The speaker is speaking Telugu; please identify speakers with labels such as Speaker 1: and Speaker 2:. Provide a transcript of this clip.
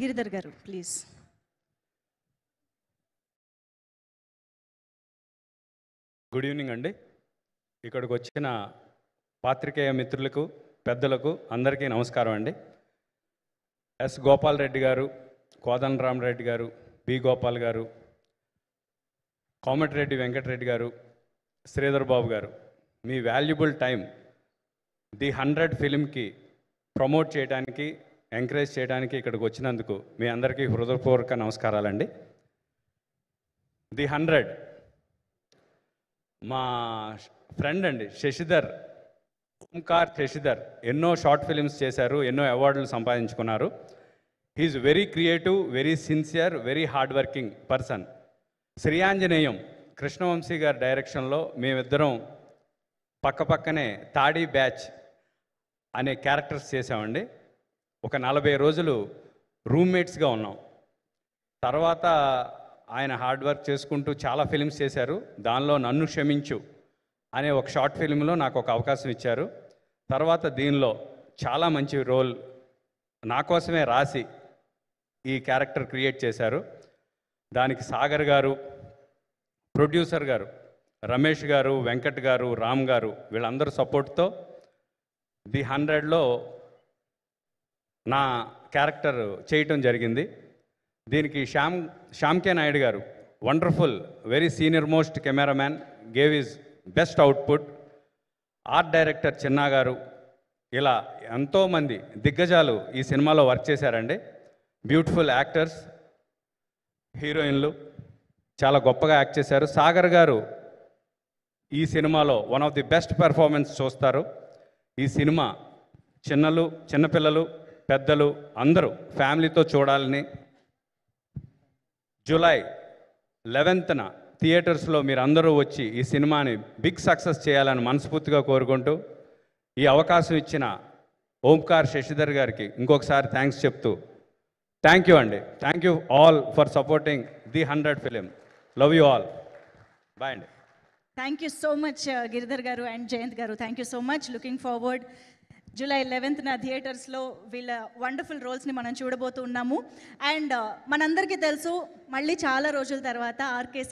Speaker 1: గిరిధర్ గారు ప్లీజ్.
Speaker 2: గుడ్ ఈవినింగ్ అండి. ఇక్కడికి వచ్చిన పాత్రికేయ మిత్రులకు, పెద్దలకు అందరికీ నమస్కారం అండి. ఎస్ గోపాల్ రెడ్డి గారు, కోదండరామరెడ్డి గారు, బి గోపాల్ గారు, కోమటిరెడ్డి వెంకటరెడ్డి గారు, శ్రీధర్ బాబు గారు, మీ వాల్యుబుల్ టైం ది 100 ఫిలింకి ప్రమోట్ చేయడానికి, ఎంకరేజ్ చేయడానికి ఇక్కడికి వచ్చినందుకు మీ అందరికీ హృదయపూర్వక నమస్కారాలండి. ది 100 మా ఫ్రెండ్ అండి శశిధర్, ఓంకార్ శశిధర్ ఎన్నో షార్ట్ ఫిలిమ్స్ చేశారు, ఎన్నో అవార్డులు సంపాదించుకున్నారు. He is very creative, very sincere, very hard working person. Sri Anjaneyam Krishna Vamsi గారి డైరెక్షన్లో మేమిద్దరం పక్కపక్కనే తాడీ బ్యాచ్ అనే క్యారెక్టర్స్ చేసామండి. ఒక 40 రోజులు రూమ్మేట్స్గా ఉన్నాం. తర్వాత ఆయన హార్డ్ వర్క్ చేసుకుంటూ చాలా ఫిలిమ్స్ చేశారు. దానిలో నన్ను క్షమించు అనే ఒక షార్ట్ ఫిల్మ్లో నాకు ఒక అవకాశం ఇచ్చారు. తర్వాత దీనిలో చాలా మంచి రోల్ నా కోసమే రాసి ఈ క్యారెక్టర్ క్రియేట్ చేశారు. దానికి సాగర్ గారు, ప్రొడ్యూసర్ గారు రమేష్ గారు, వెంకట్ గారు, రామ్ గారు వీళ్ళందరూ సపోర్ట్తో ది 100లో నా క్యారెక్టర్ చేయటం జరిగింది. దీనికి Shyam K Naidu garu wonderful, very senior most cameraman, gave his best output. Art director Chinna garu, ఇలా ఎంతోమంది దిగ్గజాలు ఈ సినిమాలో వర్క్ చేశారండి. బ్యూటిఫుల్ యాక్టర్స్, హీరోయిన్లు చాలా గొప్పగా యాక్ట్ చేశారు. సాగర్ గారు ఈ సినిమాలో one of the best performance చూస్తారు. ఈ సినిమా చిన్నపిల్లలు, పెద్దలు అందరూ ఫ్యామిలీతో చూడాలని, జూలై 11న థియేటర్స్లో మీరు అందరూ వచ్చి ఈ సినిమాని బిగ్ సక్సెస్ చేయాలని మనస్ఫూర్తిగా కోరుకుంటూ, ఈ అవకాశం ఇచ్చిన ఓంకార్ శశిధర్ గారికి ఇంకొకసారి థ్యాంక్స్ చెప్తూ, థ్యాంక్ యూ అండి. Thank you all for supporting the 100 film. Love you all. Bye అండి.
Speaker 1: Thank you so much Giridhar garu and Jayant garu. Thank you so much. Looking forward July 11న థియేటర్స్లో వీళ్ళ వండర్ఫుల్ రోల్స్ని మనం చూడబోతున్నాము. అండ్ మనందరికీ తెలుసు, మళ్ళీ చాలా రోజుల తర్వాత ఆర్కే